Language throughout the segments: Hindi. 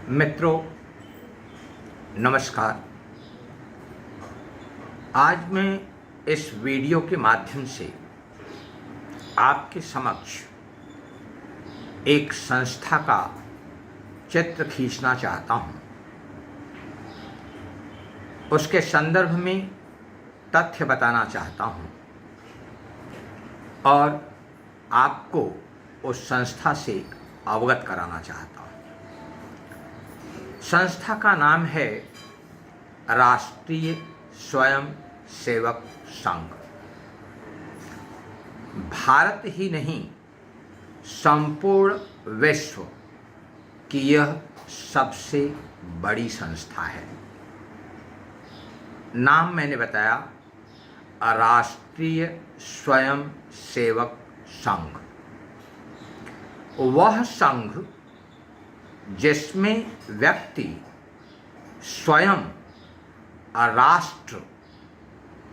मित्रों, नमस्कार। आज मैं इस वीडियो के माध्यम से आपके समक्ष एक संस्था का चित्र खींचना चाहता हूं। उसके संदर्भ में तथ्य बताना चाहता हूं और आपको उस संस्था से अवगत कराना चाहता हूं। संस्था का नाम है राष्ट्रीय स्वयं सेवक संघ। भारत ही नहीं, संपूर्ण विश्व की यह सबसे बड़ी संस्था है। नाम मैंने बताया, राष्ट्रीय स्वयं सेवक संघ। वह संघ जिसमें व्यक्ति स्वयं राष्ट्र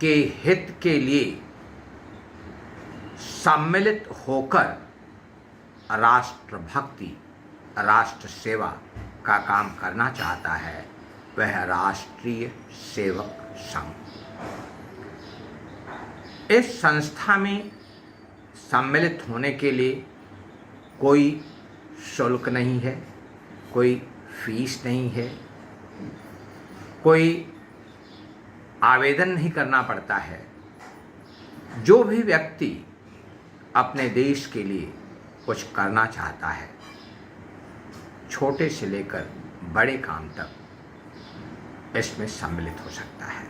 के हित के लिए सम्मिलित होकर राष्ट्र भक्ति, राष्ट्र सेवा का काम करना चाहता है, वह राष्ट्रीय सेवक संघ। इस संस्था में सम्मिलित होने के लिए कोई शुल्क नहीं है, कोई फीस नहीं है, कोई आवेदन नहीं करना पड़ता है। जो भी व्यक्ति अपने देश के लिए कुछ करना चाहता है, छोटे से लेकर बड़े काम तक इसमें सम्मिलित हो सकता है।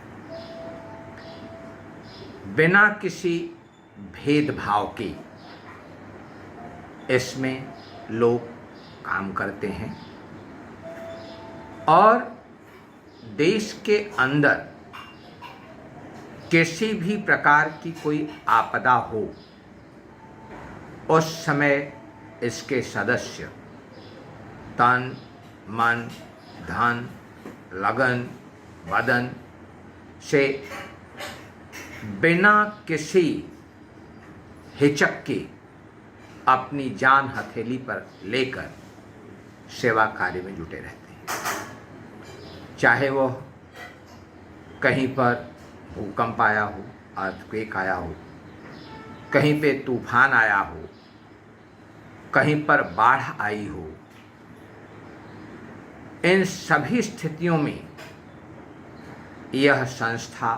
बिना किसी भेदभाव के इसमें लोग काम करते हैं और देश के अंदर किसी भी प्रकार की कोई आपदा हो, उस समय इसके सदस्य तन मन धन लगन बदन से बिना किसी हिचक के अपनी जान हथेली पर लेकर सेवा कार्य में जुटे रहते हैं। चाहे वह कहीं पर भूकंप आया हो, अर्थक्वेक आया हो, कहीं पे तूफान आया हो, कहीं पर बाढ़ आई हो, इन सभी स्थितियों में यह संस्था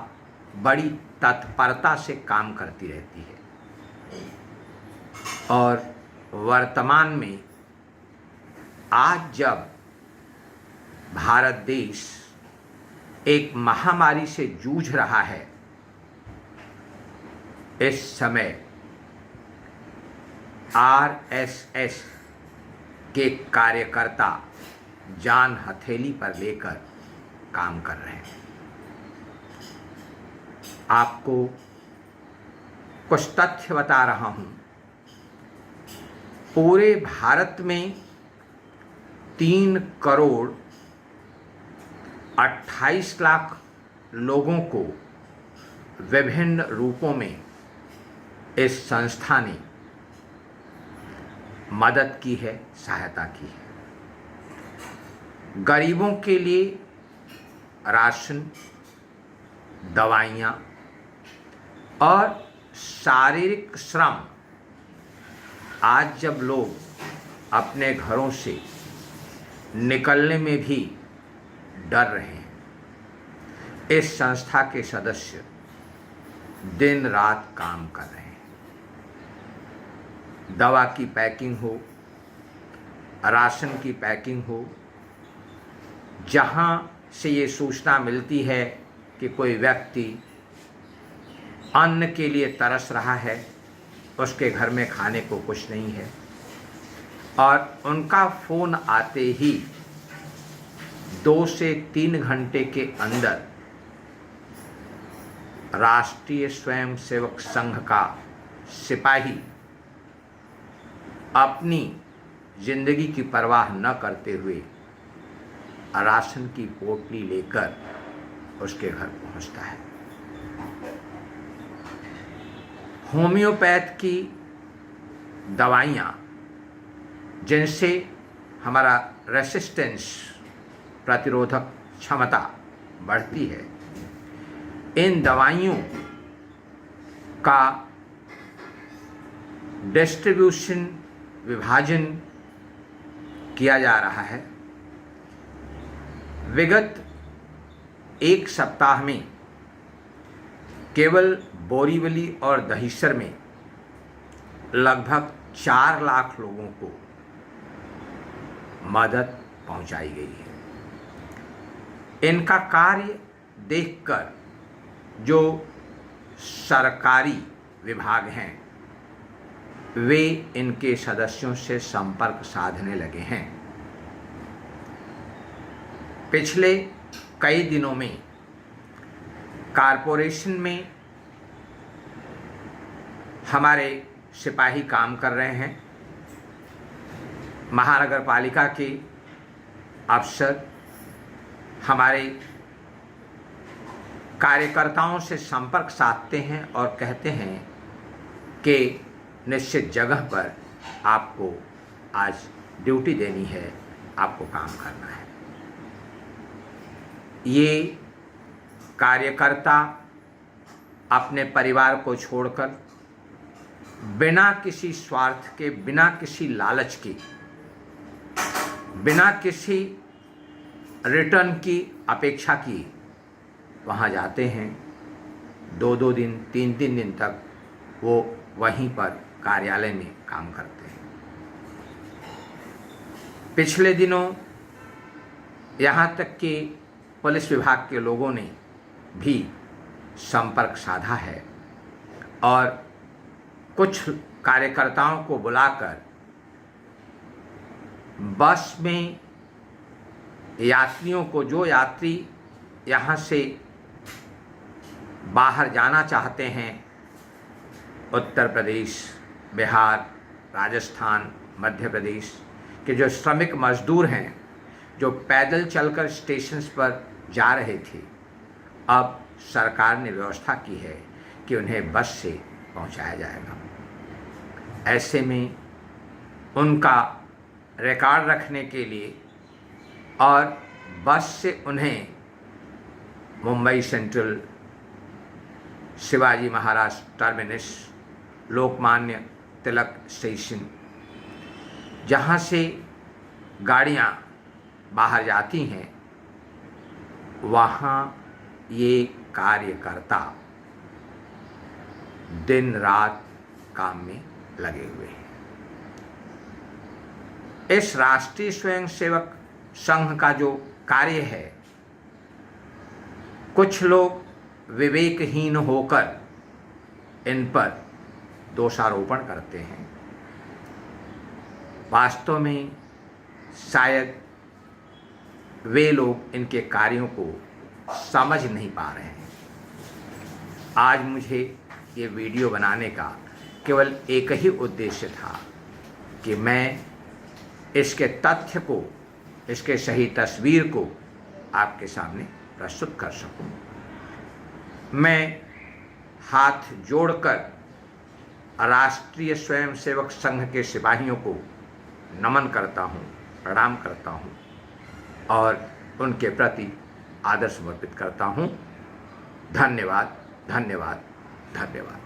बड़ी तत्परता से काम करती रहती है। और वर्तमान में आज जब भारत देश एक महामारी से जूझ रहा है, इस समय आरएसएस के कार्यकर्ता जान हथेली पर लेकर काम कर रहे हैं। आपको कुछ तथ्य बता रहा हूं। पूरे भारत में 3 करोड़ 28 लाख लोगों को विभिन्न रूपों में इस संस्था ने मदद की है, सहायता की है। गरीबों के लिए राशन, दवाइयाँ और शारीरिक श्रम। आज जब लोग अपने घरों से निकलने में भी डर रहे हैं, इस संस्था के सदस्य दिन रात काम कर रहे हैं। दवा की पैकिंग हो, राशन की पैकिंग हो, जहां से ये सूचना मिलती है कि कोई व्यक्ति अन्न के लिए तरस रहा है, उसके घर में खाने को कुछ नहीं है, और उनका फ़ोन आते ही 2 से 3 घंटे के अंदर राष्ट्रीय स्वयं सेवक संघ का सिपाही अपनी जिंदगी की परवाह न करते हुए राशन की पोटली लेकर उसके घर पहुंचता है। होम्योपैथ की दवाइयाँ जिनसे हमारा रेसिस्टेंस, प्रतिरोधक क्षमता बढ़ती है। इन दवाइयों का डिस्ट्रीब्यूशन, विभाजन किया जा रहा है। विगत एक सप्ताह में केवल बोरीवली और दहिसर में लगभग 4 लाख लोगों को मदद पहुंचाई गई है। इनका कार्य देखकर जो सरकारी विभाग हैं वे इनके सदस्यों से संपर्क साधने लगे हैं। पिछले कई दिनों में कारपोरेशन में हमारे सिपाही काम कर रहे हैं, महानगर पालिका के अफसर हमारे कार्यकर्ताओं से संपर्क साधते हैं और कहते हैं कि निश्चित जगह पर आपको आज ड्यूटी देनी है, आपको काम करना है। ये कार्यकर्ता अपने परिवार को छोड़कर बिना किसी स्वार्थ के, बिना किसी लालच के, बिना किसी रिटर्न की अपेक्षा की वहाँ जाते हैं। 2-2 दिन, 3-3 दिन तक वो वहीं पर कार्यालय में काम करते हैं। पिछले दिनों यहाँ तक कि पुलिस विभाग के लोगों ने भी संपर्क साधा है और कुछ कार्यकर्ताओं को बुलाकर बस में यात्रियों को, जो यात्री यहाँ से बाहर जाना चाहते हैं, उत्तर प्रदेश, बिहार, राजस्थान, मध्य प्रदेश के जो श्रमिक मजदूर हैं, जो पैदल चलकर स्टेशंस पर जा रहे थे, अब सरकार ने व्यवस्था की है कि उन्हें बस से पहुंचाया जाएगा। ऐसे में उनका रिकॉर्ड रखने के लिए और बस से उन्हें Mumbai central, Shivaji Maharaj terminus, Lokmanya Tilak station, जहाँ से गाड़ियाँ बाहर जाती हैं, वहाँ ये कार्यकर्ता दिन रात काम में लगे हुए हैं। इस राष्ट्रीय स्वयंसेवक संघ का जो कार्य है, कुछ लोग विवेकहीन होकर इन पर दोषारोपण करते हैं। वास्तव में शायद वे लोग इनके कार्यों को समझ नहीं पा रहे हैं। आज मुझे ये वीडियो बनाने का केवल एक ही उद्देश्य था कि मैं इसके तथ्य को, इसके सही तस्वीर को आपके सामने प्रस्तुत कर सकूं। मैं हाथ जोड़कर राष्ट्रीय स्वयंसेवक संघ के सिपाहियों को नमन करता हूं, प्रणाम करता हूं और उनके प्रति आदर समर्पित करता हूं। धन्यवाद, धन्यवाद, धन्यवाद।